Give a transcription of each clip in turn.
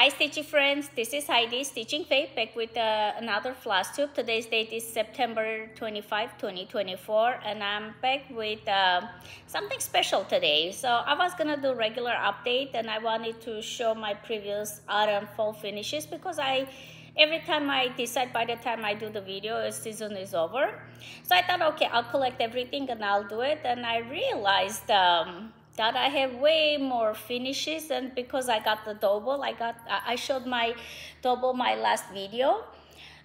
Hi stitchy friends, this is Heidi, Stitching Faith, back with another floss tube. Today's date is September 25, 2024, and I'm back with something special today. So I was gonna do regular update, and I wanted to show my previous autumn fall finishes because every time I decide by the time I do the video, the season is over. So I thought, okay, I'll collect everything and I'll do it, and I realized that I have way more finishes, and because I got the double, I showed my double my last video.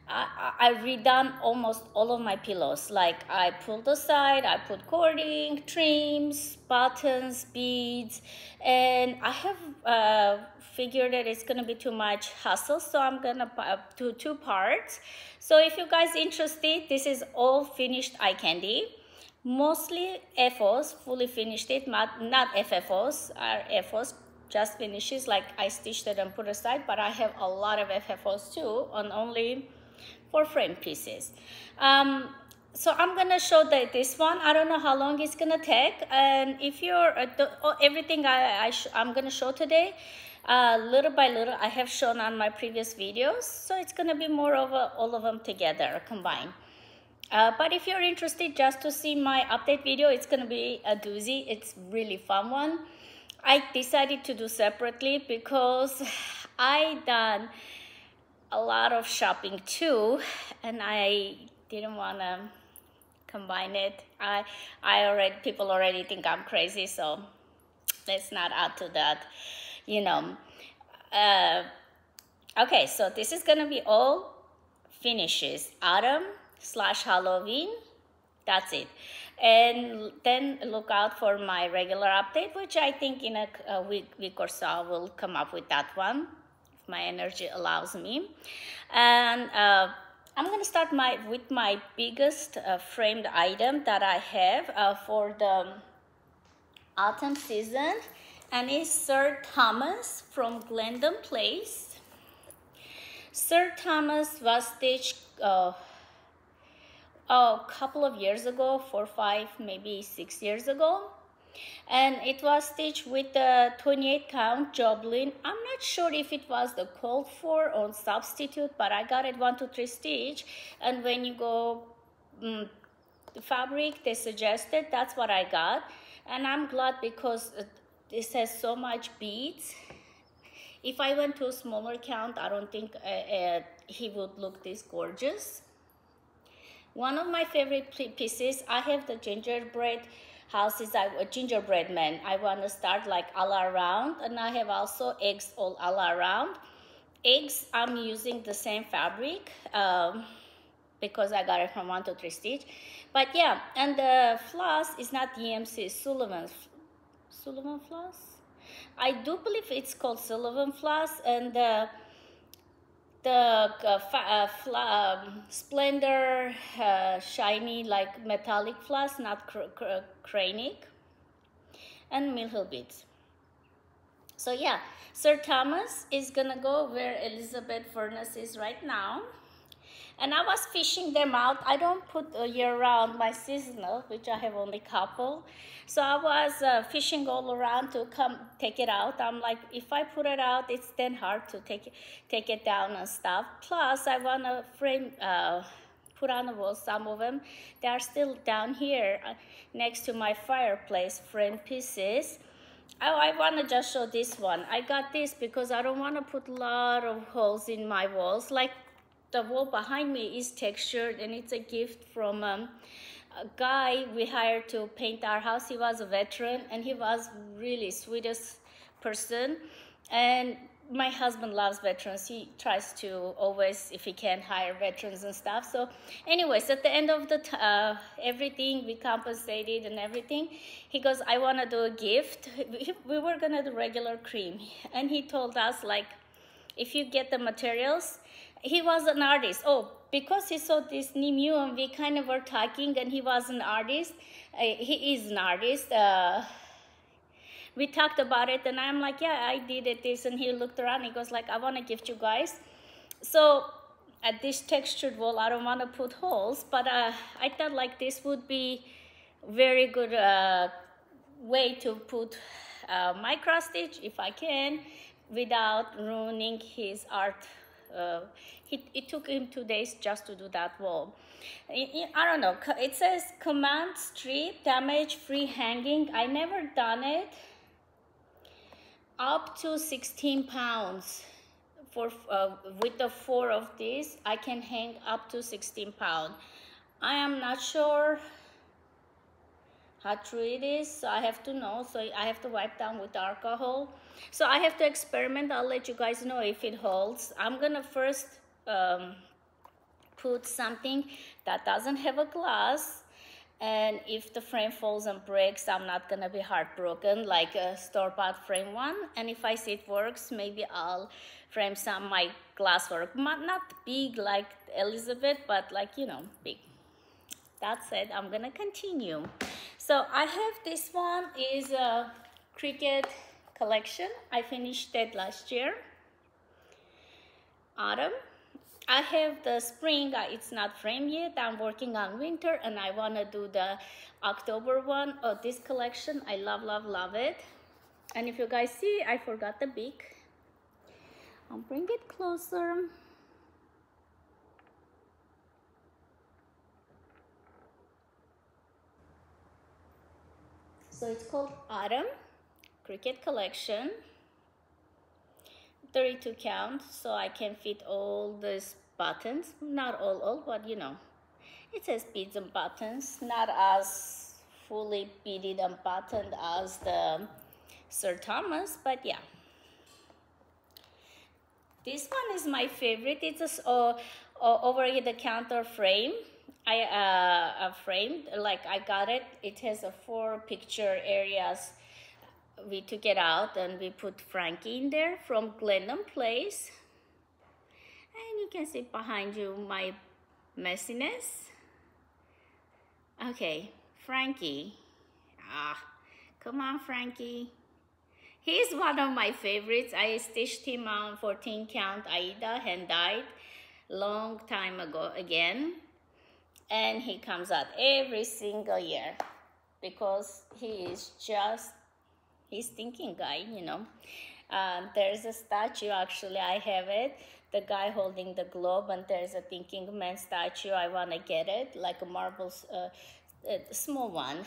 I redone almost all of my pillows. Like I pulled aside, I put cording, trims, buttons, beads, and I have figured that it's gonna be too much hassle, so I'm gonna do two parts. So if you guys interested, this is all finished eye candy. Mostly FOs, fully finished it, not FFOs, are FOs, just finishes, like I stitched it and put aside, but I have a lot of FFOs too, on only 4 frame pieces. So I'm gonna show this one. I don't know how long it's gonna take, and if you're, everything I'm gonna show today, little by little, I have shown on my previous videos, so it's gonna be more of all of them together, combined. But if you're interested just to see my update video, it's gonna be a doozy. It's really fun one. I decided to do separately because I done a lot of shopping too, and I didn't wanna combine it. People already think I'm crazy, so let's not add to that, you know. Okay, so this is gonna be all finishes, autumn/Halloween. That's it. And then look out for my regular update, which I think in a week or so I will come up with that one, if my energy allows me. And I'm gonna start with my biggest framed item that I have for the autumn season, and it's Sir Thomas from Glendon Place. Sir Thomas was stitched a couple of years ago, 4, 5, maybe 6 years ago, and it was stitched with the 28 count joblin. I'm not sure if it was the called for or substitute, but I got it 1 to 3 stitch, and when you go the fabric they suggested, that's what I got, and I'm glad because this has so much beads. If I went to a smaller count, I don't think he would look this gorgeous. One of my favorite pieces, I have the gingerbread houses, gingerbread man. I want to start like all around, and I have also eggs all around. Eggs, I'm using the same fabric because I got it from 1 to 3 stitch. But yeah, and the floss is not EMC, Sullivan floss. I do believe it's called Sullivan floss, and the Splendor shiny like metallic floss, not cranic, and Mill Hill beads. So yeah, Sir Thomas is gonna go where Elizabeth Furnace is right now, and I was fishing them out. I don't put year-round my seasonal, which I have only couple. So I was fishing all around to come take it out. I'm like, if I put it out, it's then hard to take it down and stuff. Plus, I want to frame, put on the wall some of them. They are still down here next to my fireplace frame pieces. I want to just show this one. I got this because I don't want to put a lot of holes in my walls. Like the wall behind me is textured, and it's a gift from a guy we hired to paint our house. He was a veteran, and he was really sweetest person, and my husband loves veterans. He tries to always, if he can, hire veterans and stuff. So anyways, at the end of the everything, we compensated and everything. He goes, I want to do a gift. We were gonna do regular cream, and he told us, like, if you get the materials. He was an artist. Oh, because he saw this Nimu, and we kind of were talking, and he was an artist. He is an artist. We talked about it, and I'm like, yeah, I did it this, and he looked around. He goes like, I want to gift you guys. So at this textured wall, I don't want to put holes, but I thought like this would be very good way to put micro stitch if I can. without ruining his art. It took him 2 days just to do that wall. I don't know, it says command strip damage free hanging. I never done it. Up to 16 pounds for with the 4 of these I can hang up to 16 pounds. I am not sure how true it is, so I have to know, so I have to wipe down with alcohol. So I have to experiment. I'll let you guys know if it holds. I'm gonna first put something that doesn't have a glass, and if the frame falls and breaks, I'm not gonna be heartbroken like a store-bought frame one. And if I see it works, maybe I'll frame some my glass work. Not big like Elizabeth, but like, you know, big. That said, I'm gonna continue. So I have this one is a Cricut collection. I finished it last year, autumn. I have the spring, it's not framed yet. I'm working on winter, and I wanna do the October one of this collection. I love, love, love it. And if you guys see, I forgot the beak. I'll bring it closer. So it's called Autumn Cricut collection. 32 count, so I can fit all these buttons. Not all, but you know, it says beads and buttons. Not as fully beaded and buttoned as the Sir Thomas, but yeah. This one is my favorite. It's a over-the-counter frame. I framed, like I got it. It has a 4 picture areas. We took it out and we put Frankie in there from Glendon Place. And you can see behind you my messiness. Okay, Frankie. Come on, Frankie. He's one of my favorites. I stitched him on 14 count Aida, hand dyed, long time ago again. And he comes out every single year because he is just, he's thinking guy, you know. There's a statue, actually, I have it. The guy holding the globe, and there's a thinking man statue. I want to get it, like a marble, small one.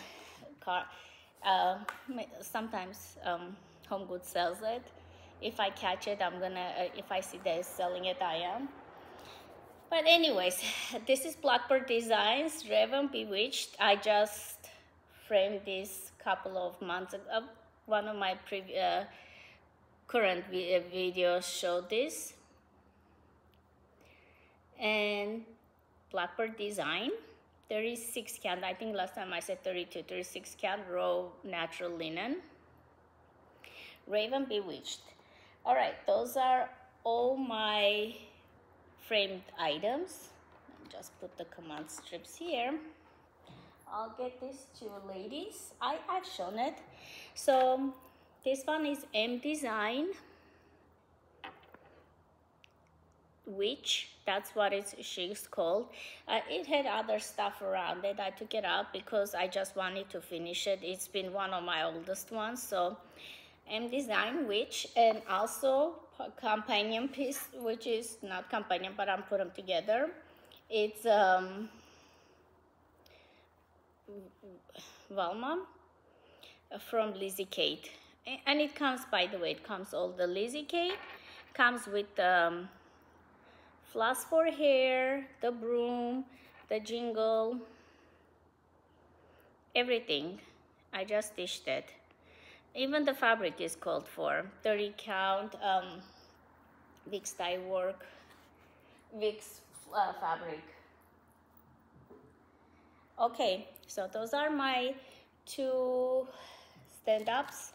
Sometimes Home Goods sells it. If I catch it, I'm gonna, if I see they're selling it, I am. But anyways, this is Blackbird Designs, Raven Bewitched. I just framed this couple of months ago. One of my current videos showed this. And Blackbird Design, 36 count. I think last time I said 32, 36 count raw natural linen. Raven Bewitched. All right, those are all my framed items. Just put the command strips here. I'll get these 2 ladies. I've shown it. So this one is M Design Witch. That's what she's called. It had other stuff around it. I took it out because I just wanted to finish it. It's been one of my oldest ones. So M Design Witch, and also a companion piece, which is not companion, but I'm putting them together. It's Velma from Lizzie Kate, and it comes, by the way, it comes all the Lizzie Kate comes with floss for hair, the broom, the jingle, everything. I just stitched it. Even the fabric is called for 30 count Vicks dye work, Vicks fabric. Okay, so those are my 2 stand-ups.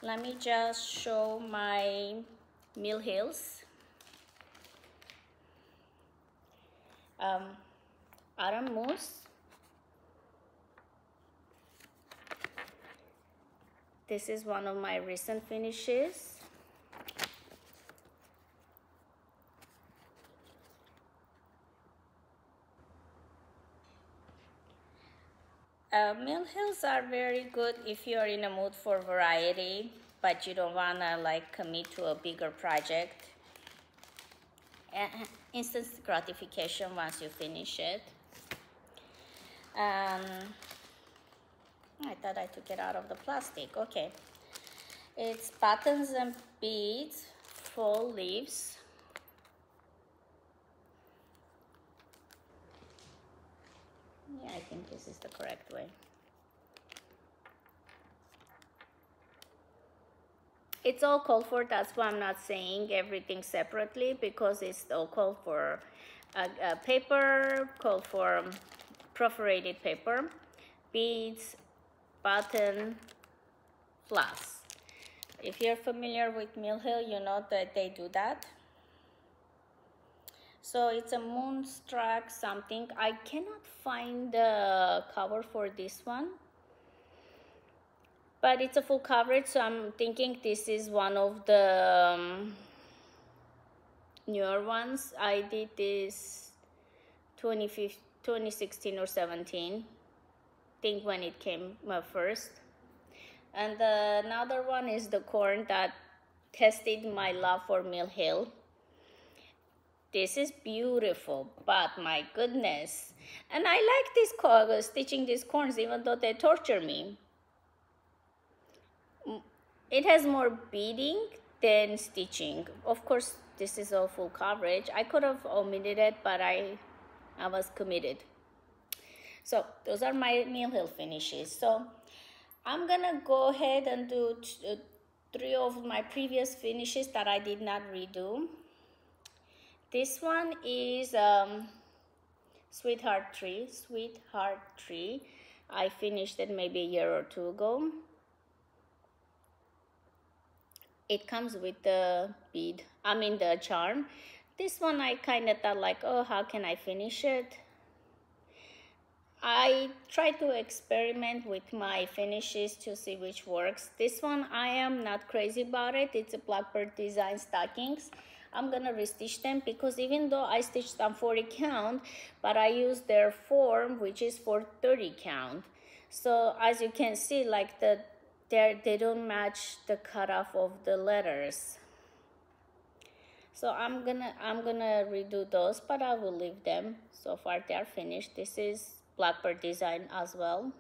Let me just show my Mill Hills. Autumn Moose. This is one of my recent finishes. Mill Hills are very good if you're in a mood for variety. but you don't wanna like commit to a bigger project. Instant gratification once you finish it. I thought I took it out of the plastic. Okay. It's buttons and beads, full leaves. Yeah, I think this is the correct way. It's all called for, that's why I'm not saying everything separately, because it's all called for paper, called for perforated paper, beads, button, floss. If you're familiar with Mill Hill, you know that they do that. So it's a Moonstruck something. I cannot find the cover for this one, but it's a full coverage, so I'm thinking this is one of the newer ones. I did this 2016 or 17, I think, when it came first. And another one is the corn that tested my love for Mill Hill. This is beautiful, but my goodness. And I like this stitching these corns, even though they torture me. It has more beading than stitching. Of course, this is all full coverage. I could have omitted it, but I was committed. So those are my Mill Hill finishes. So I'm gonna go ahead and do 3 of my previous finishes that I did not redo. This one is Sweetheart Tree. I finished it maybe a year or 2 ago. It comes with the bead, the charm. This one I kind of thought like, oh, how can I finish it? I try to experiment with my finishes to see which works. This one, I am not crazy about it. It's a Blackbird design stockings. I'm gonna restitch them because even though I stitched on 40 count, but I used their form, which is for 30 count. So as you can see, like they don't match the cutoff of the letters. So I'm gonna redo those, but I will leave them. So far they are finished. This is Blackbird design as well,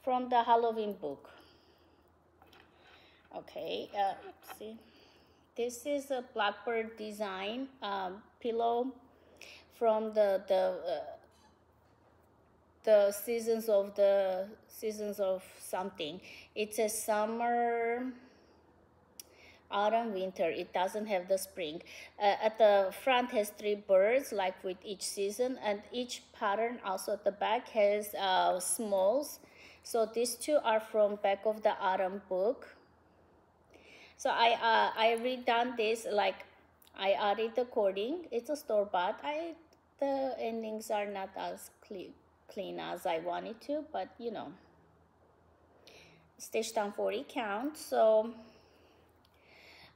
from the Halloween book. Okay, see, this is a Blackbird design pillow from the seasons of something. It's a summer, autumn, winter. It doesn't have the spring. At the front has 3 birds, like with each season, and each pattern also at the back has smalls. So these 2 are from back of the autumn book. So I redone this, like I added the cording. It's a store-bought. The endings are not as clean as I wanted to, but you know, stitched on 40 count. So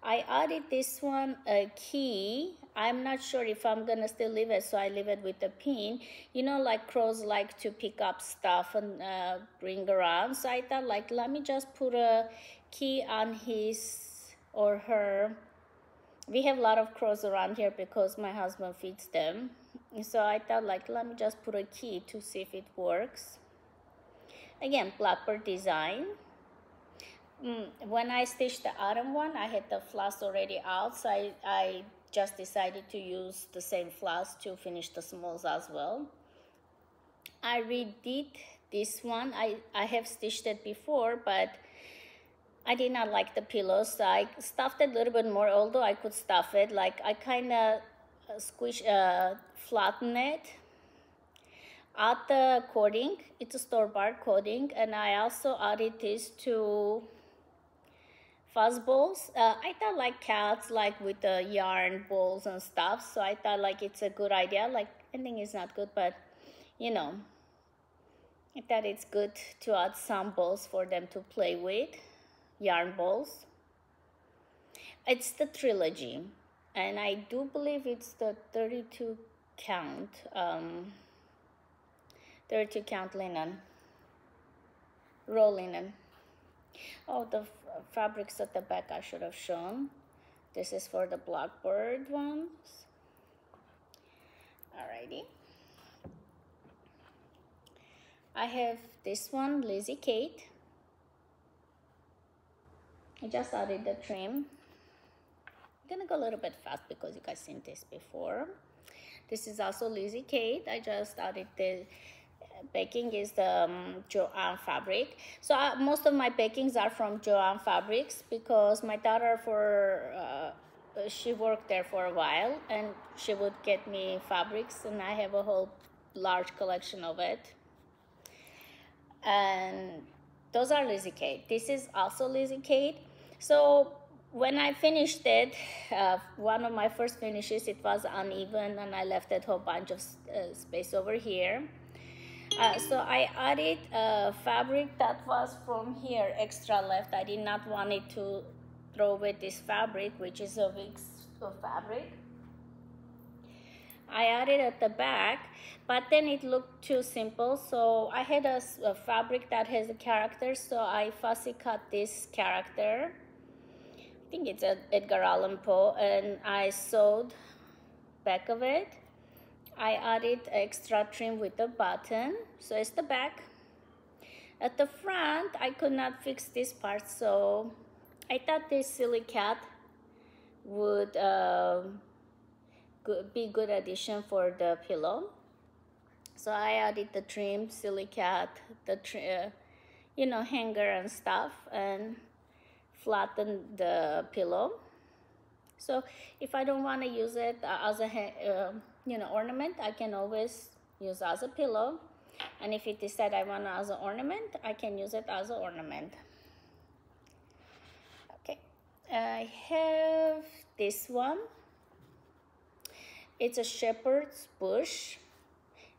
I added this one a key. I'm not sure if I'm gonna still leave it, so I leave it with the pin. You know, like crows like to pick up stuff and bring around. So I thought, like, let me just put a key on his or her. We have a lot of crows around here because my husband feeds them. So I thought, like, let me just put a key to see if it works. Again, Blackbird design. When I stitched the autumn one, I had the floss already out, so I just decided to use the same floss to finish the smalls as well. I redid this one. I have stitched it before, but I did not like the pillows, so I stuffed it a little bit more, although I could stuff it. Like, I kind of flatten it. Add the cording. It's a store-bought cording, and I also added this to fuzz balls. I thought, like, cats like with the yarn balls and stuff, so I thought, like, it's a good idea. Like, I think it's not good, but you know, I thought it's good to add some balls for them to play with, yarn balls. It's the trilogy, and I do believe it's the 32 count 32 count linen, raw linen. Oh, the fabrics at the back I should have shown. This is for the blackbird ones. Alrighty. I have this one, Lizzie Kate. I just added the trim. I'm gonna go a little bit fast because you guys seen this before. This is also Lizzie Kate. I just added the baking is the Joanne fabric. So most of my bakings are from Joanne Fabrics because my daughter she worked there for a while and she would get me fabrics, and I have a whole large collection of it. And those are Lizzie Kate. This is also Lizzie Kate. So when I finished it, one of my first finishes, it was uneven and I left a whole bunch of space over here. So I added a fabric that was from here, extra left. I did not want it to throw away this fabric, which is a week's fabric. I added at the back, but then it looked too simple. So I had a fabric that has a character, so I fussy cut this character. I think it's a Edgar Allan Poe, and I sewed back of it. I added extra trim with the button, so it's the back. At the front, I could not fix this part, so I thought this silly cat would be good addition for the pillow. So I added the trim, silly cat, the hanger and stuff, and flatten the pillow. So if I don't want to use it as a ornament, I can always use as a pillow. And if it decide I want it as an ornament, I can use it as an ornament. Okay, I have this one. It's a shepherd's bush.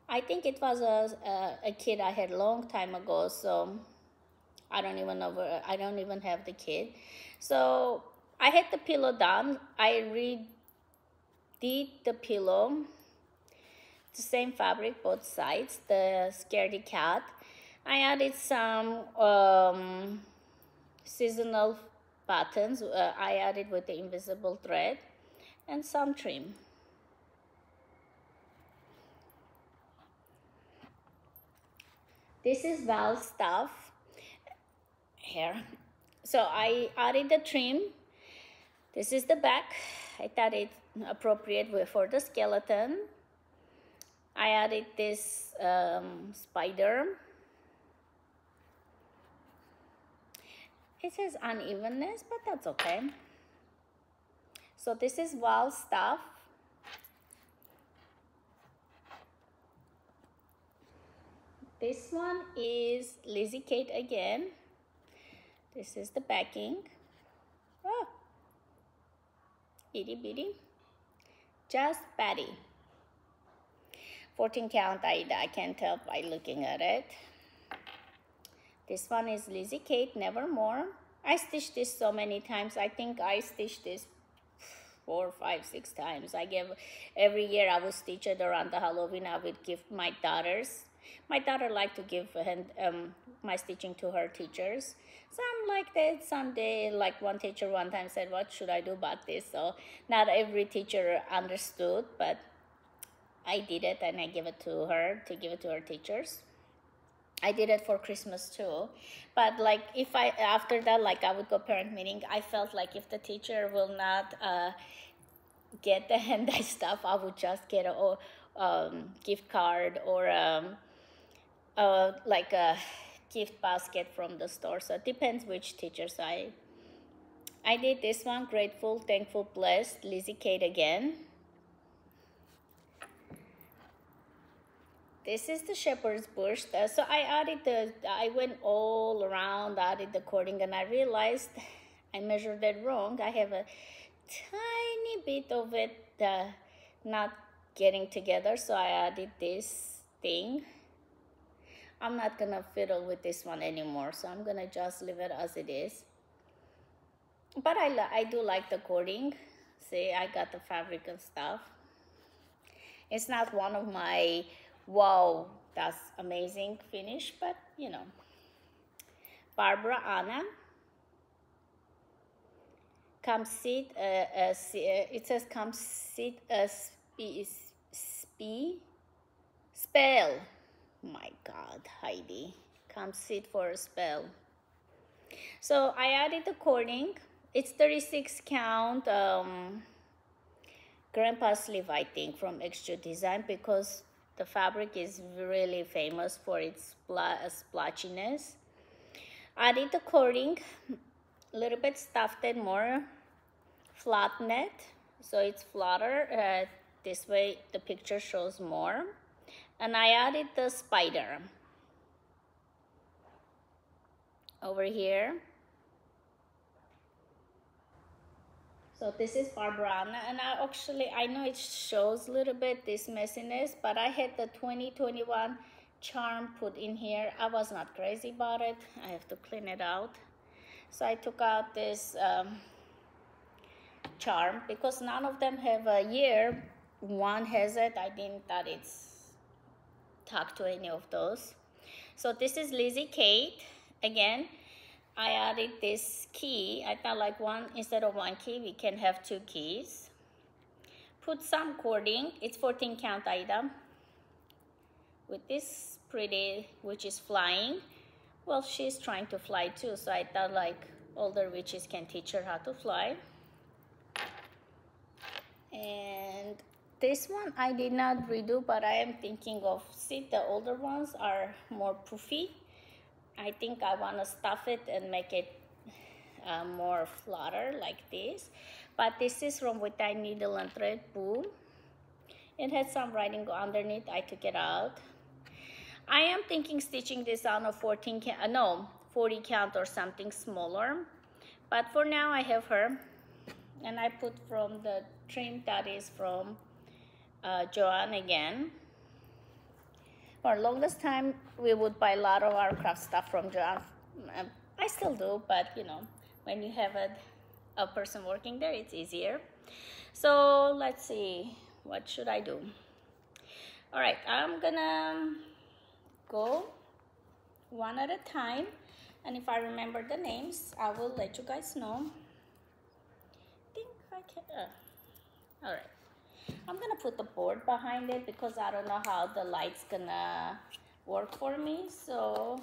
I think it was a kid I had a long time ago, so I don't even know. I don't even have the kid. So I had the pillow done. I redid the pillow. The same fabric, both sides. The scaredy cat. I added some seasonal buttons. I added with the invisible thread and some trim. This is Val's stuff here. So I added the trim. This is the back. I thought it appropriate for the skeleton. I added this spider. It says unevenness, but that's okay. So this is Val's stuff. This one is Lizzie Kate again. This is the backing. Oh, itty bitty. Just Patty. 14 count, I can tell by looking at it. This one is Lizzie Kate, Nevermore. I stitched this so many times. I think I stitched this 4, 5, 6 times. Every year I would stitch it around the Halloween. I would give my daughters. My daughter liked to give my stitching to her teachers. Some liked it, some they, like one teacher one time said, what should I do about this? So not every teacher understood, but I did it and I gave it to her to give it to her teachers. I did it for Christmas too. But like if after that, like I would go parent meeting, I felt like if the teacher will not get the hand-dyed stuff, I would just get a gift card or like a gift basket from the store. So it depends which teachers I did this one, Grateful, Thankful, Blessed, Lizzie Kate again. This is the shepherd's bush. So I went all around, added the cording, and I realized I measured it wrong. I have a tiny bit of it not getting together, so I added this thing. I'm not gonna fiddle with this one anymore, so I'm gonna just leave it as it is. But I do like the cording. See, I got the fabric and stuff. It's not one of my wow, that's amazing finish, but you know. Barbara Anna, come sit it says come sit a spell. My God, Heidi, come sit for a spell. So I added the cording. It's 36 count grandpa sleeve, I think, from Extra Design, because the fabric is really famous for its splotchiness. Added the cording, a little bit stuffed it more flat net, so it's flatter. This way the picture shows more. And I added the spider over here. So this is Barbarana, and I know it shows a little bit this messiness, but I had the 2021 charm put in here. I was not crazy about it. I have to clean it out. So I took out this charm because none of them have a year. One has it. I didn't thought it's tucked to any of those. So this is Lizzie Kate. Again, I added this key. I thought like instead of one key, we can have two keys. Put some cording. It's 14 count item with this pretty, which is flying. Well, she's trying to fly too, so I thought like older witches can teach her how to fly. And this one I did not redo, but I am thinking of, see, the older ones are more poofy. I think I want to stuff it and make it more flatter like this. But this is from With Thy Needle and Thread Boo. It had some writing underneath. I took it out. I am thinking stitching this on a 40 count or something smaller. But for now I have her. And I put from the trim that is from Joanne again. For the longest time, we would buy a lot of our craft stuff from Joanne. I still do, but you know, when you have a person working there, it's easier. So let's see, what should I do? All right, I'm gonna go one at a time, and if I remember the names, I will let you guys know. I think I can. All right. I'm gonna put the board behind it because I don't know how the light's gonna work for me, so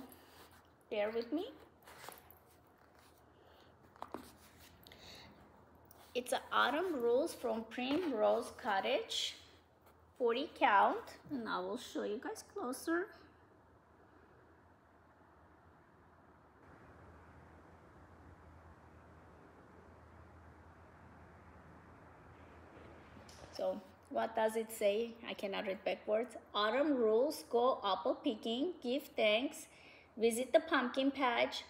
bear with me. It's an Autumn Rose from Primrose Cottage, 40 count, and I will show you guys closer. So what does it say? I cannot read backwards. Autumn rules, go apple picking, give thanks, visit the pumpkin patch,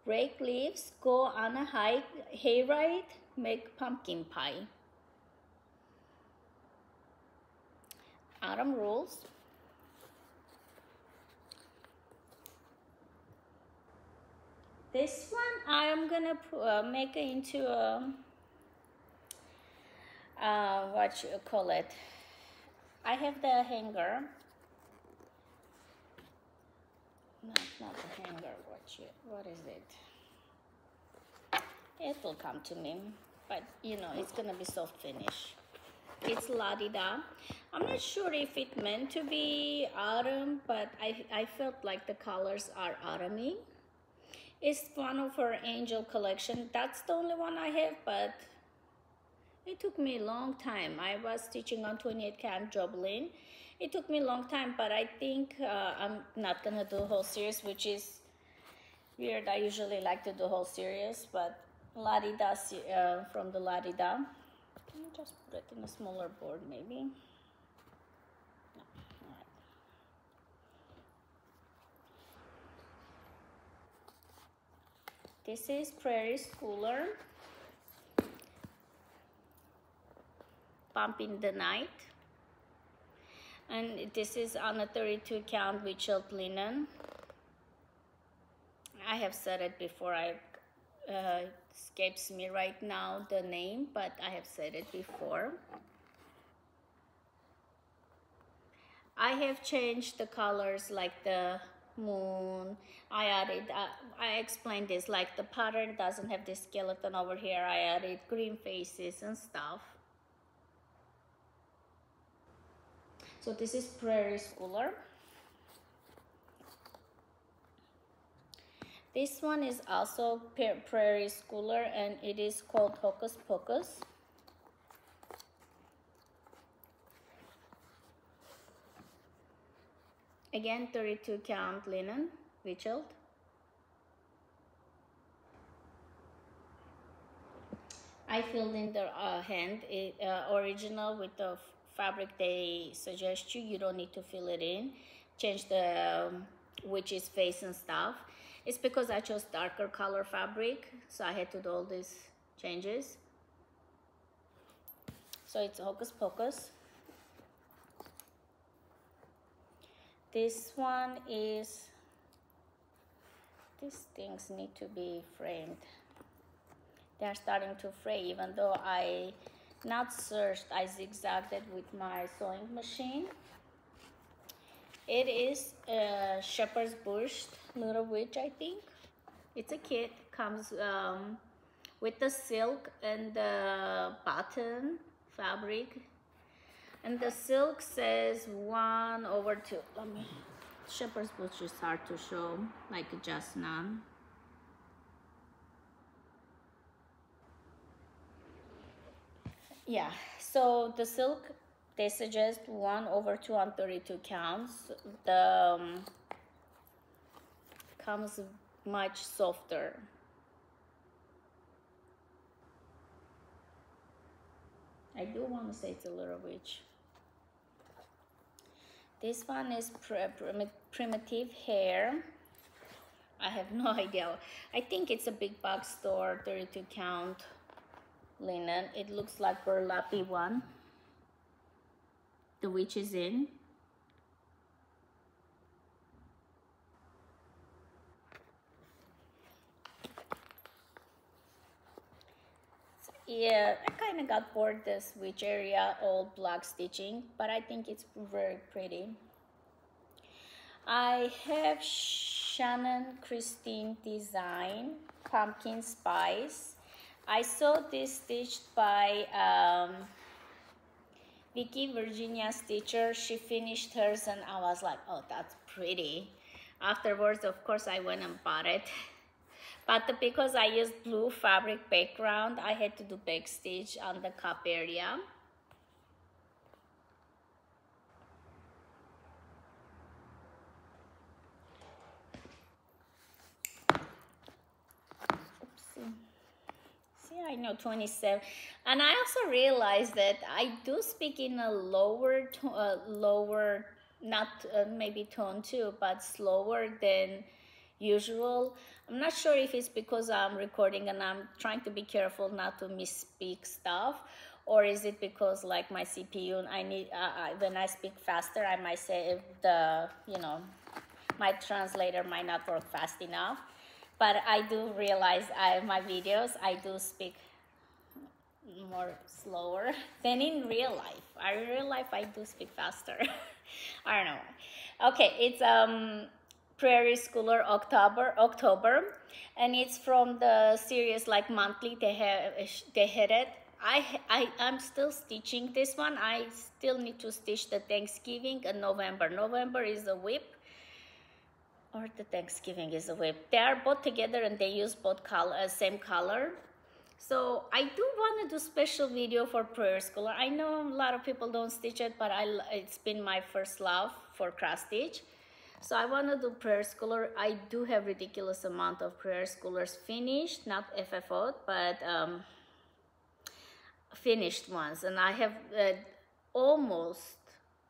rake leaves, go on a hike, hayride, make pumpkin pie. Autumn rules. This one I am gonna make it into a what you call it. I have the hanger. Not the hanger. What is it? It will come to me, but you know it's gonna be soft finish. It's La-Di-Da. I'm not sure if it meant to be autumn, but I felt like the colors are autumny. It's one of her angel collection. That's the only one I have, but it took me a long time. I was stitching on 28 count Joblin. It took me a long time, but I think I'm not gonna do a whole series, which is weird. I usually like to do a whole series, but La-Di-Da from the La-Di-Da. Just put it in a smaller board, maybe. No. All right. This is Prairie Schooler. Pump in the Night, and this is on a 32 count Witchelt linen. I have said it before. Escapes me right now the name, but I have said it before. I have changed the colors, like the moon. I added, I explained this, like the pattern doesn't have the skeleton over here. I added green faces and stuff. So this is Prairie Schooler. This one is also Prairie Schooler, and it is called Hocus Pocus. Again, 32 count linen, Richard. I filled in the hand, original with the fabric they suggest you. You don't need to fill it in. Change the witch's face and stuff. It's because I chose darker color fabric, so I had to do all these changes. So it's Hocus Pocus. This one is, these things need to be framed. They're starting to fray, even though I not searched, I zigzagged it with my sewing machine. It is a Shepherd's Bush Little Witch, I think. It's a kit, comes with the silk and the button fabric. And the silk says 1/2. Let me, Shepherd's Bush is hard to show, like just none. Yeah, so the silk, they suggest 1/2 on 32 counts. The comes much softer. I do want to say it's a Little Witch. This one is Primitive Hair. I have no idea. I think it's a big box store, 32 count linen. It looks like burlappy one. The witch is in. Yeah, I kind of got bored this witch area, all black stitching, but I think it's very pretty. I have Shannon Christine design, Pumpkin Spice. I saw this stitched by Vicky Virginia Stitcher. She finished hers and I was like, oh, that's pretty. Afterwards, of course, I went and bought it. But because I used blue fabric background, I had to do back stitch on the cup area. Oopsie. See, I know 27. And I also realized that I do speak in a lower, not maybe tone too, but slower than usual. I'm not sure if it's because I'm recording and I'm trying to be careful not to misspeak stuff, or is it because like my CPU, I need when I speak faster, I might say if the, you know, my translator might not work fast enough. But I do realize my videos, I do speak more slower than in real life. In real life, I do speak faster. I don't know. Okay, it's Prairie Schooler October, and it's from the series like monthly. They had it. I'm still stitching this one. I still need to stitch the Thanksgiving and November. November is a whip, or the Thanksgiving is a whip. They are both together and they use both same color. So I do want to do special video for Prairie Schooler. I know a lot of people don't stitch it, but it's been my first love for cross stitch. So I want to do Prairie Schooler. I do have ridiculous amount of Prairie Schoolers finished, not FFO, but finished ones. And I have almost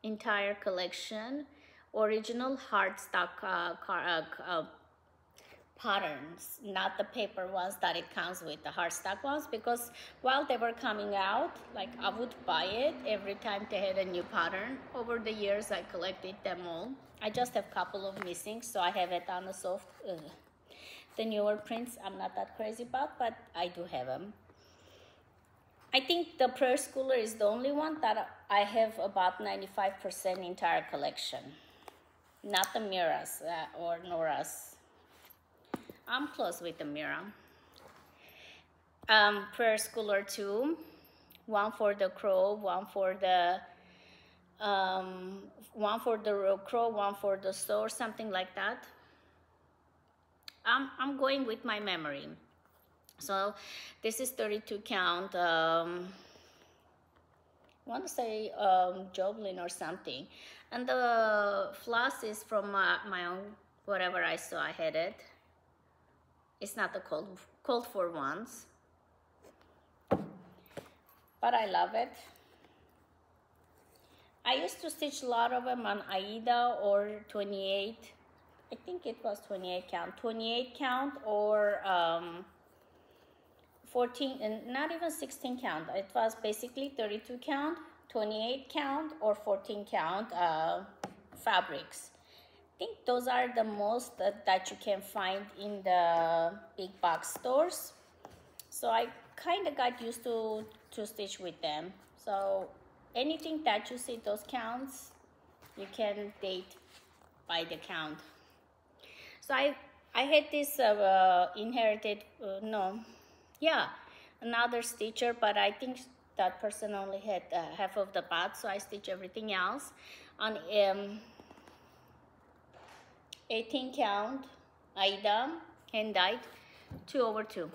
entire collection, original hardstock patterns, not the paper ones that it comes with, the hardstock ones, because while they were coming out, like I would buy it every time they had a new pattern. Over the years, I collected them all. I just have a couple of missing, so I have it on the soft. The newer prints, I'm not that crazy about, but I do have them. I think the Prairie Schooler is the only one that I have about 95% entire collection. not the Miras or Noras. I'm close with the Mira. Per school or two, one for the crow, one for the crow, one for the store, something like that. I'm going with my memory. So this is 32 count. I want to say Joblin or something. And the floss is from my own, whatever I saw I had it. It's not the cold for ones. But I love it. I used to stitch a lot of them on Aida or 28. I think it was 28 count. 28 count or 14, and not even 16 count. It was basically 32 count, 28 count, or 14 count fabrics. I think those are the most that you can find in the big box stores. So I kind of got used to stitch with them. So anything that you see those counts, you can date by the count. So I had this inherited, another stitcher, but I think that person only had half of the part, so I stitch everything else on 18 count Aida hand dyed 2/2.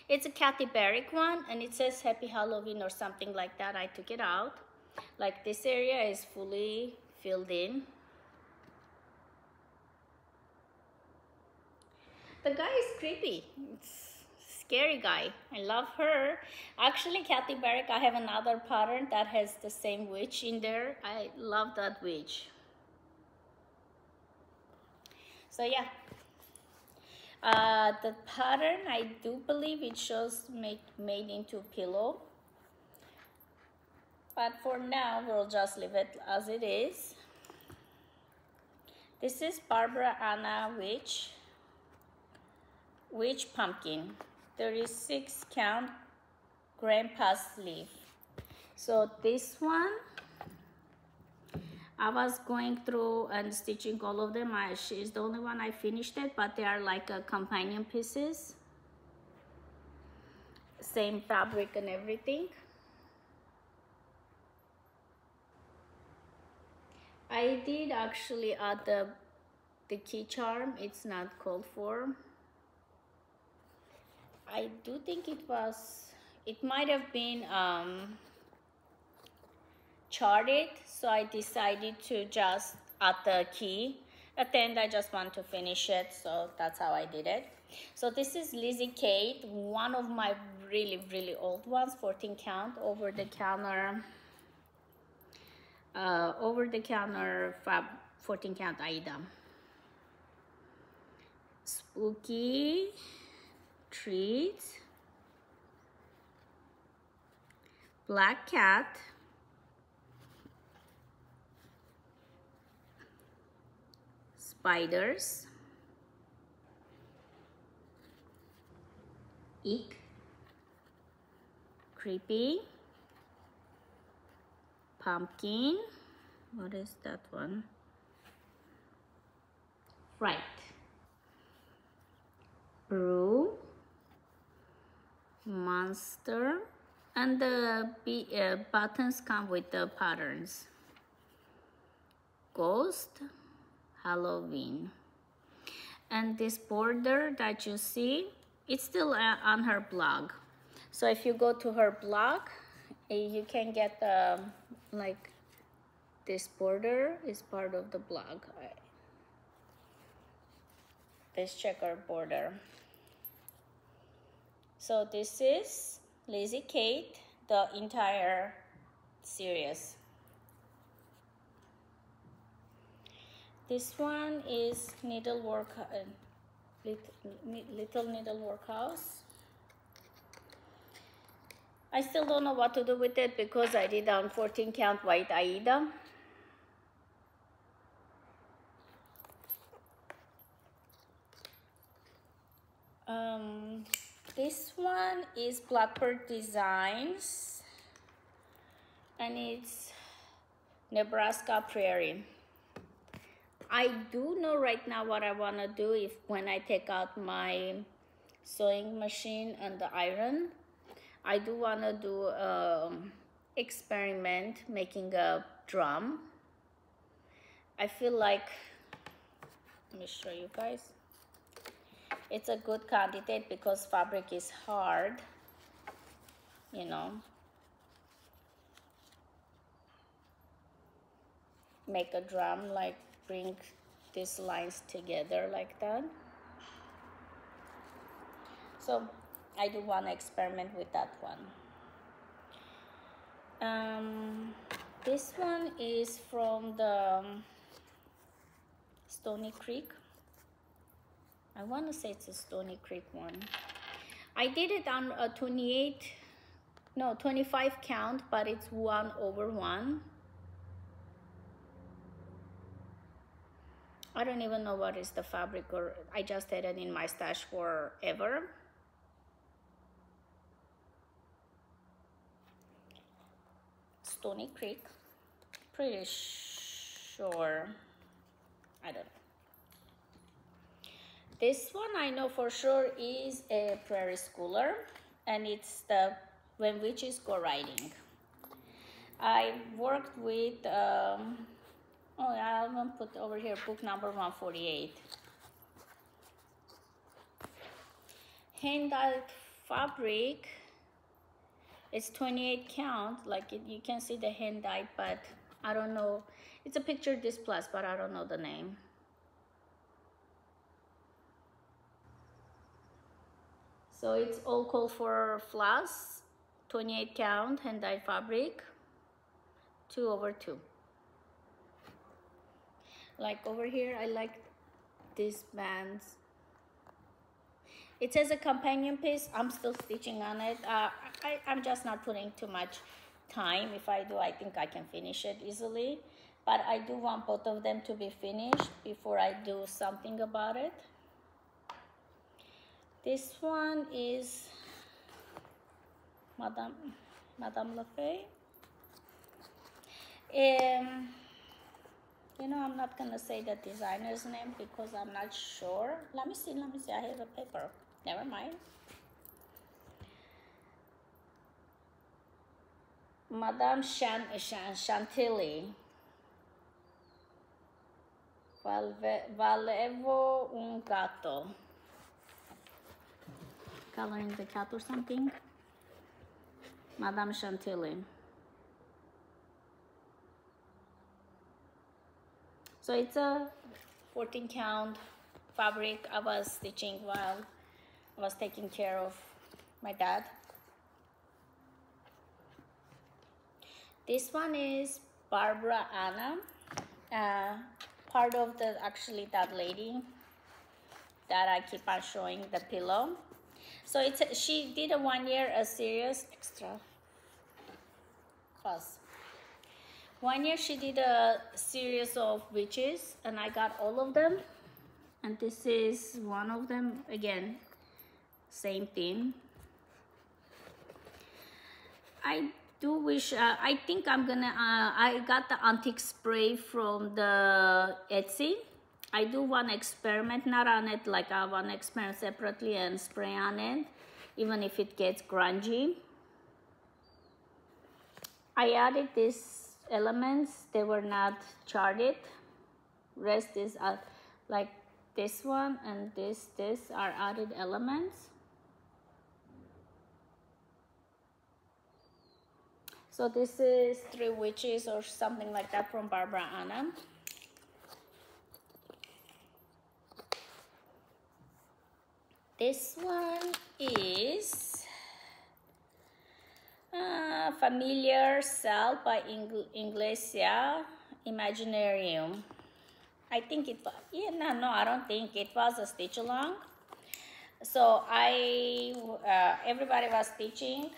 It's a Kathy Barrick one, and it says Happy Halloween or something like that. I took it out. Like this area is fully filled in. The guy is creepy. It's a scary guy. I love her. Actually, Kathy Barrick, I have another pattern that has the same witch in there. I love that witch. So yeah. The pattern, I do believe it shows made into pillow. But for now, we'll just leave it as it is. This is Barbara Anna Witch Pumpkin, 36 count grandpa's leaf. So this one, I was going through and stitching all of them. She's the only one I finished it, but they are like companion pieces. Same fabric and everything. I did actually add the key charm. It's not called for. I do think it might have been charted, so I decided to just add the key. At the end, I just want to finish it, so that's how I did it. So this is Lizzie Kate, one of my really, really old ones, 14 count, over the counter 14 count Aida. Spooky Treat, Black Cat, Spiders, Eek, Creepy, Pumpkin, what is that one? Fright, Brew, Monster, and the buttons come with the patterns. Ghost, Halloween. And this border that you see, it's still on her blog. So if you go to her blog, you can get like this border is part of the blog. This checker border. So this is Lizzie Kate, the entire series. This one is Needlework, Little Needlework House. I still don't know what to do with it because I did on 14 count white Aida. This one is Blackbird Designs, and it's Nebraska Prairie. I do know right now what I want to do when I take out my sewing machine and the iron. I do want to do experiment making a drum. I feel like, let me show you guys. It's a good candidate because fabric is hard, you know. Make a drum, like bring these lines together like that. So I do want to experiment with that one. This one is from the Stony Creek. I want to say it's a Stony Creek one. I did it on a 25 count, but it's 1/1. I don't even know what is the fabric, or I just had it in my stash forever. Stony Creek, pretty sure, I don't know. This one I know for sure is a Prairie Schooler, and it's the When Witches Go Riding. I worked with, oh, I'm gonna put over here book number 148. Hand-dyed fabric. It's 28 count, like you can see the hand-dyed, but I don't know. It's a picture display, but I don't know the name. So it's all called for floss, 28 count, hand-dyed fabric, 2/2. Like over here, I like these bands. It says a companion piece. I'm still stitching on it. I'm just not putting too much time. If I do, I think I can finish it easily. But I do want both of them to be finished before I do something about it. This one is Madame Lafay. You know, I'm not gonna say the designer's name because I'm not sure. Let me see, I have a paper. Never mind. Madame Chantilly. Volevo un gatto. Coloring the cat or something. Madame Chantilly. So it's a 14 count fabric I was stitching while I was taking care of my dad. This one is Barbara Anna, part of the, actually that lady that I keep on showing the pillow. So she did a 1 year a series extra. Pause. 1 year she did a series of witches, and I got all of them. And this is one of them. Again, same thing. I do wish, I think I'm gonna, I got the antique spray from the Etsy. I do want to experiment, not on it, like I want to experiment separately and spray on it, even if it gets grungy. I added these elements, they were not charted. Rest is like this one and this are added elements. So this is 3 Witches or something like that from Barbara Anna. This one is Familiar Cell by Iglesia Imaginarium. I think it was, yeah, no, I don't think it was a stitch along. So everybody was stitching.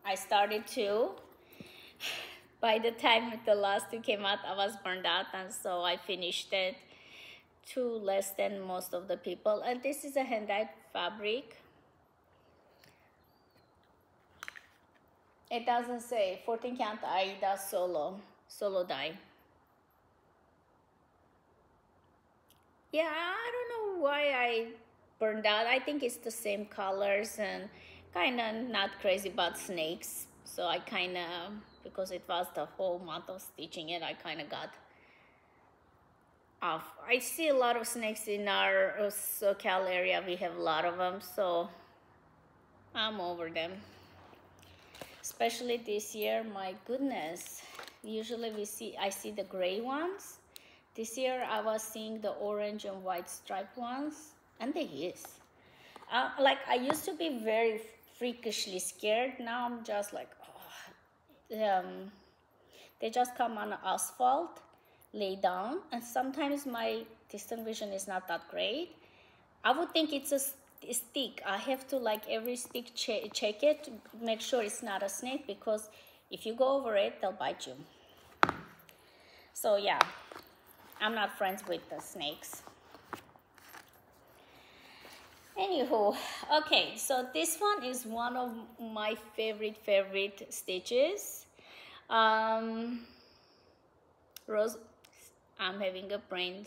I started too. By the time the last 2 came out, I was burned out, and so I finished it to less than most of the people. And this is a hand-dyed fabric. It doesn't say 14 count Aida solo dye. Yeah, I don't know why I burned out. I think it's the same colors and kind of not crazy about snakes. So I kind of, because it was the whole month of stitching it, I kind of got off. I see a lot of snakes in our SoCal area. We have a lot of them, so I'm over them. Especially this year, my goodness. Usually I see the gray ones. This year I was seeing the orange and white striped ones, and they is. Like I used to be very freakishly scared. Now I'm just like, oh. They just come on asphalt, lay down, and sometimes my distant vision is not that great. I would think it's a stick. I have to like every stick check it to make sure it's not a snake, because if you go over it, they'll bite you. So yeah, I'm not friends with the snakes. Anywho, okay, so this one is one of my favorite stitches. Rose, I'm having a brain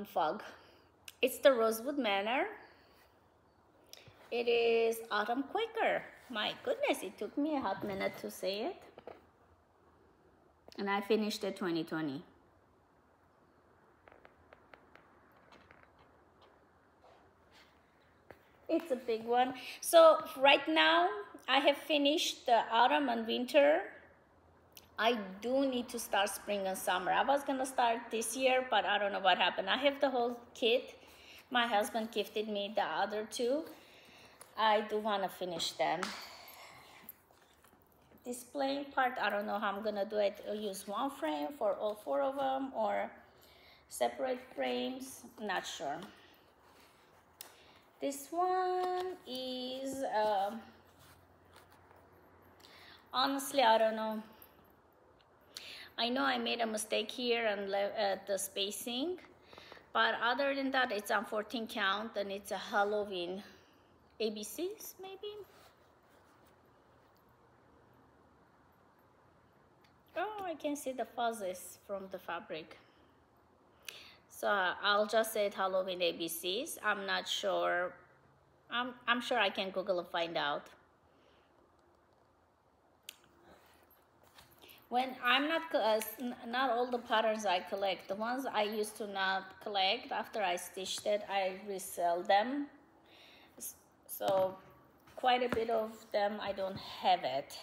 fog. It's the Rosewood Manor. It is Autumn Quaker. My goodness, it took me a hot minute to say it. And I finished it 2020. It's a big one. So right now, I have finished the autumn and winter. I do need to start spring and summer. I was gonna start this year, but I don't know what happened. I have the whole kit. My husband gifted me the other two. I do wanna finish them. This plain part, I don't know how I'm gonna do it. I'll use one frame for all 4 of them or separate frames, not sure. This one is, honestly, I don't know. I know I made a mistake here and the spacing, but other than that, it's on 14 count and it's a Halloween ABCs, maybe? Oh, I can see the fuzzes from the fabric. So I'll just say Halloween ABCs. I'm not sure. I'm sure I can Google and find out. When I'm not all the patterns I collect. The ones I used to not collect, after I stitched it, I resell them. So quite a bit of them, I don't have it.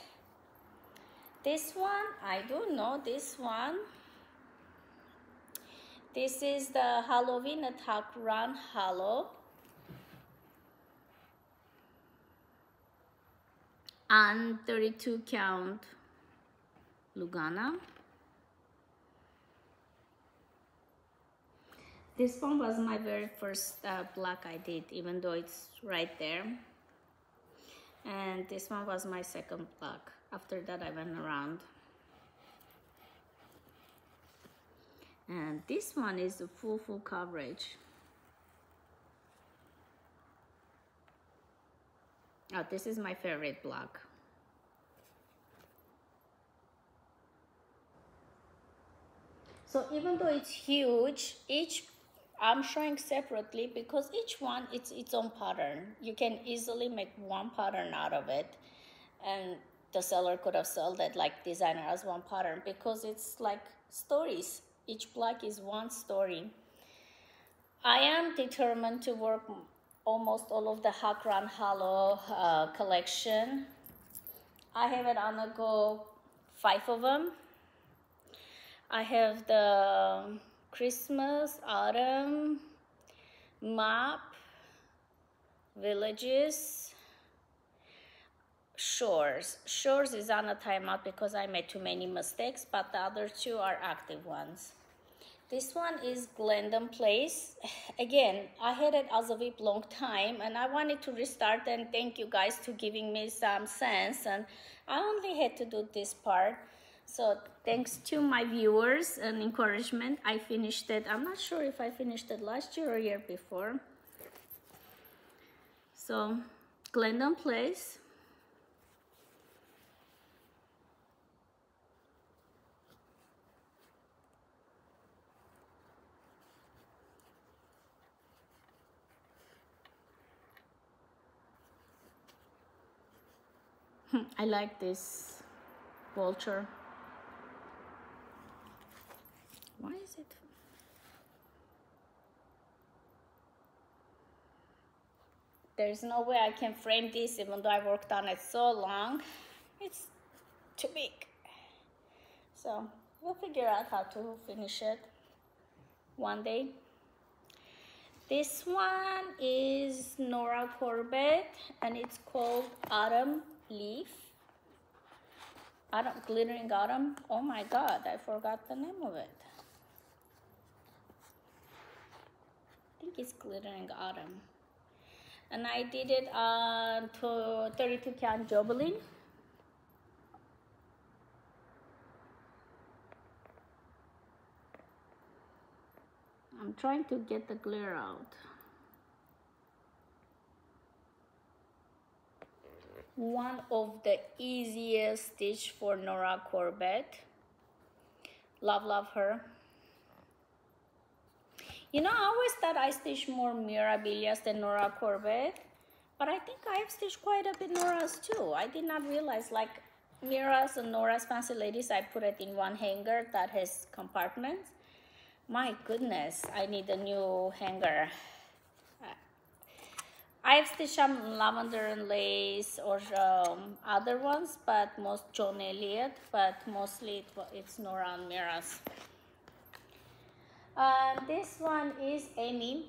This one, I do know this one. This is the Halloween Attack Run Hollow. And 32 count Lugana. This one was my very first black I did, even though it's right there. And this one was my second black. After that I went around. And this one is the full coverage. Oh, this is my favorite black. So even though it's huge, I'm showing separately because each one, it's its own pattern. You can easily make one pattern out of it. And the seller could have sold it like designer as one pattern because it's like stories. Each black is one story. I am determined to work almost all of the Hakran Hollow collection. I have it on the go, 5 of them. I have the Christmas, autumn, map, villages, shores. Shores is on a timeout because I made too many mistakes, but the other 2 are active ones. This one is Glendon Place. Again, I had it as a VIP long time and I wanted to restart, and thank you guys to giving me some sense, and I only had to do this part. So thanks to my viewers and encouragement, I finished it. I'm not sure if I finished it last year or year before. So Glendon Place. I like this vulture. Why is it? There's no way I can frame this even though I worked on it so long. It's too big. So we'll figure out how to finish it one day. This one is Nora Corbett and it's called Autumn Leaf. Glittering Autumn. Oh my God, I forgot the name of it. I think it's Glittering Autumn. And I did it on 32 count Jobeline. I'm trying to get the glare out. One of the easiest stitch for Nora Corbett. Love her. You know, I always thought I stitched more Mirabilias than Nora Corbett, but I think I have stitched quite a bit Nora's too. I did not realize, like Mira's and Nora's Fancy Ladies, I put it in one hanger that has compartments. My goodness, I need a new hanger. I've stitched some Lavender and Lace or other ones, but most John Elliott, but mostly it's Nora and Mira's. This one is Amy.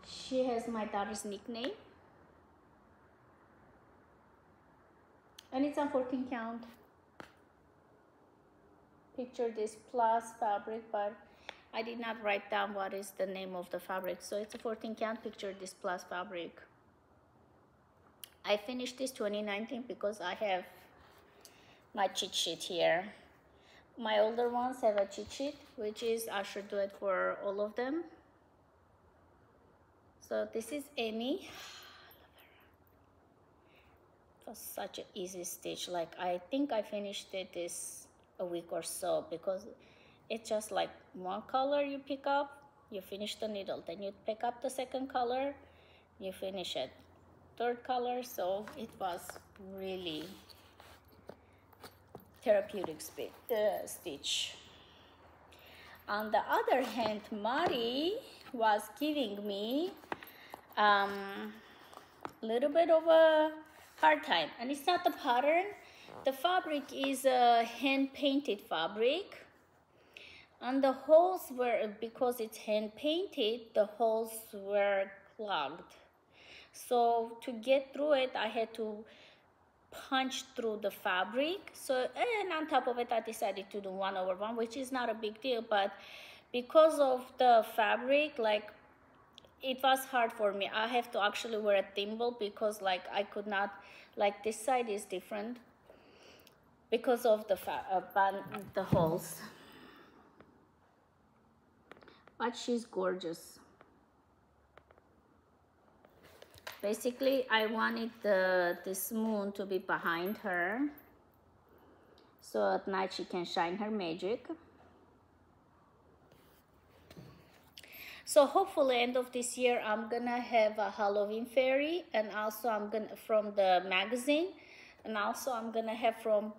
She has my daughter's nickname. And it's on 14 count. Picture this plus fabric, but I did not write down what is the name of the fabric. So it's a 14 count, picture this plus fabric. I finished this 2019 because I have my cheat sheet here. My older ones have a cheat sheet, which is, I should do it for all of them. So this is Amy. It was such an easy stitch. Like, I think I finished it this a week or so because it's just like one color you pick up, you finish the needle, then you pick up the second color, you finish it, third color. So it was really therapeutic stitch. On the other hand, Mari was giving me a little bit of a hard time, and it's not the pattern. The fabric is a hand painted fabric, and the holes were, because it's hand painted, the holes were clogged. So to get through it, I had to punch through the fabric. So, and on top of it, I decided to do 1/1, which is not a big deal, but because of the fabric, like, it was hard for me. I have to actually wear a thimble because, like, I could not, like, this side is different because of the holes. But she's gorgeous. Basically, I wanted this moon to be behind her, so at night she can shine her magic. So hopefully end of this year, I'm gonna have a Halloween fairy, and also I'm gonna, from the magazine, and also I'm gonna have from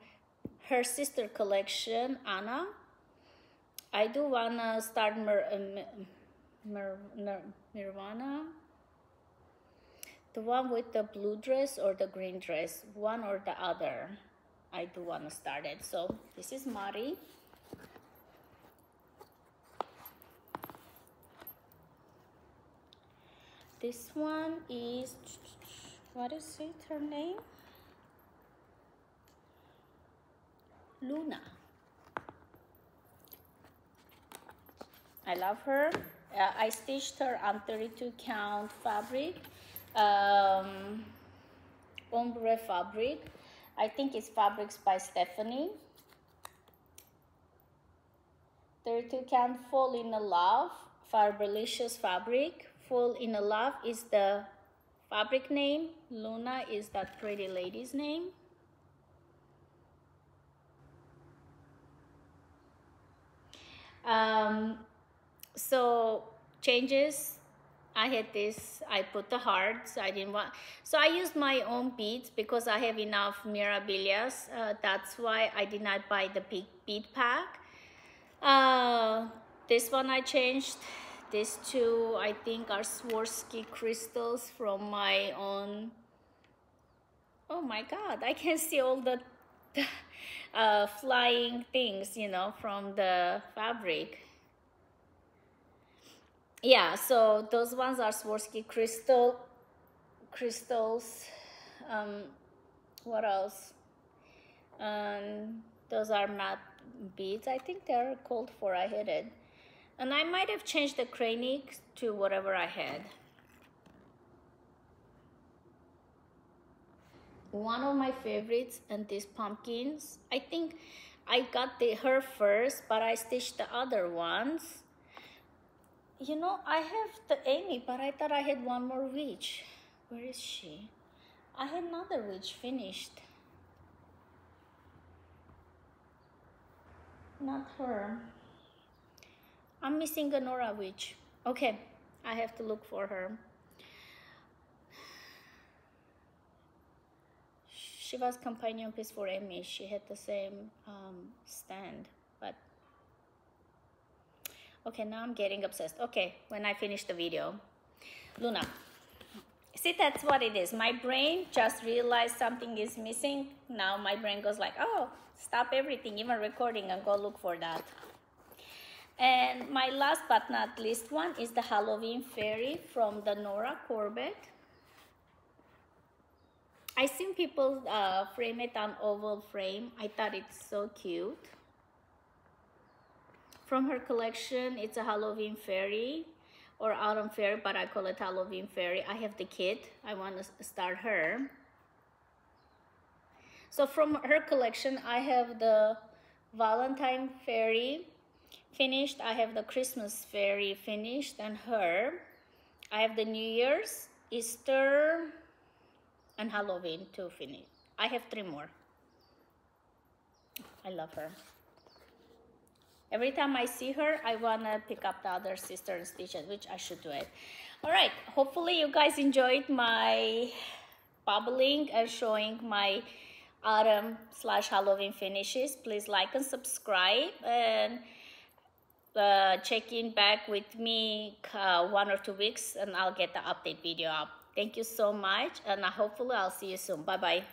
her sister collection, Anna. I do wanna start Nirvana. The one with the blue dress or the green dress, one or the other. I do want to start it. So this is Mari. This one is, what is it, her name? Luna. I love her. I stitched her on 32 count fabric. Ombre fabric. I think it's Fabrics by Stephanie. 32 count Fall in Love, Fabricious fabric. Fall in Love is the fabric name. Luna is that pretty lady's name. So changes I had this, I put the hearts, I didn't want, so I used my own beads because I have enough mirabilias. That's why I did not buy the big bead pack. This one I changed. These two I think are Swarovski crystals from my own. Oh my God, I can see all the flying things, you know, from the fabric. Yeah, so those ones are Swarovski crystals. What else? Those are matte beads. I think they're called for. I had it, and I might have changed the cranic to whatever I had. One of my favorites, and these pumpkins. I think I got her first, but I stitched the other ones. You know, I have the Amy, but I thought I had one more witch. Where is she? I had another witch finished. Not her. I'm missing a Nora witch. Okay, I have to look for her. She was companion piece for Amy. She had the same stand, but okay, now I'm getting obsessed. Okay, when I finish the video. Luna. See, that's what it is. My brain just realized something is missing. Now my brain goes like, oh, stop everything, even recording, and go look for that. And my last but not least one is the Halloween Fairy from the Nora Corbett. I seen people frame it on oval frame. I thought it's so cute. From her collection, it's a Halloween Fairy or Autumn Fairy, but I call it Halloween Fairy. I have the kit. I want to start her. So from her collection, I have the Valentine Fairy finished. I have the Christmas Fairy finished, and her. I have the New Year's, Easter, and Halloween to finish. I have 3 more. I love her. Every time I see her, I want to pick up the other sister and stitch it, which I should do it. All right, hopefully you guys enjoyed my bubbling and showing my autumn/Halloween finishes. Please like and subscribe, and check in back with me 1 or 2 weeks, and I'll get the update video up. Thank you so much, and hopefully I'll see you soon. Bye-bye.